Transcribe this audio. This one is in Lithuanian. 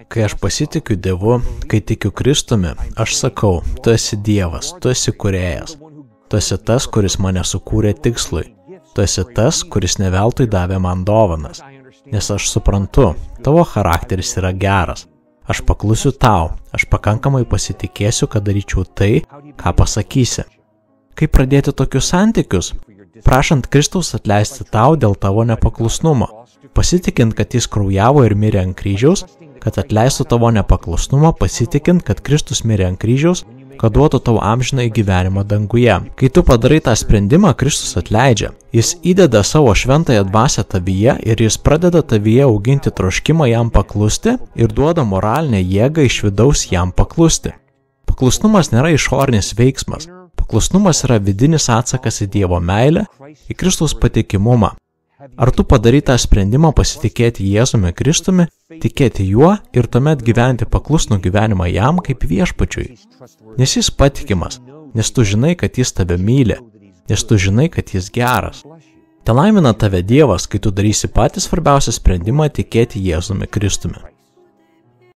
Kai aš pasitikiu Dievu, kai tikiu Kristumi, aš sakau, tu esi Dievas, tu esi kūrėjas. Tu esi tas, kuris mane sukūrė tikslui. Tu esi tas, kuris ne veltui davė man dovanas. Nes aš suprantu, tavo charakteris yra geras. Aš paklusiu tau, aš pakankamai pasitikėsiu, kad daryčiau tai, ką pasakysi. Kaip pradėti tokius santykius? Prašant Kristaus atleisti tau dėl tavo nepaklusnumo. Pasitikint, kad jis kraujavo ir mirė ant kryžiaus, kad atleistų tavo nepaklusnumą, pasitikint, kad Kristus mirė ant kryžiaus, kad duotų tau amžiną gyvenimą danguje. Kai tu padarai tą sprendimą, Kristus atleidžia. Jis įdeda savo šventąją dvasią tavyje ir jis pradeda tavyje auginti troškimą jam paklusti ir duoda moralinę jėgą iš vidaus jam paklusti. Paklusnumas nėra išorinis veiksmas. Paklusnumas yra vidinis atsakas į Dievo meilę, į Kristaus patikimumą. Ar tu padarai tą sprendimą pasitikėti Jėzumi Kristumi, tikėti juo ir tuomet gyventi paklusnų gyvenimą jam kaip viešpačiui? Nes jis patikimas, nes tu žinai, kad jis tave myli, nes tu žinai, kad jis geras. Te laimina tave Dievas, kai tu darysi patį svarbiausią sprendimą tikėti Jėzumi Kristumi.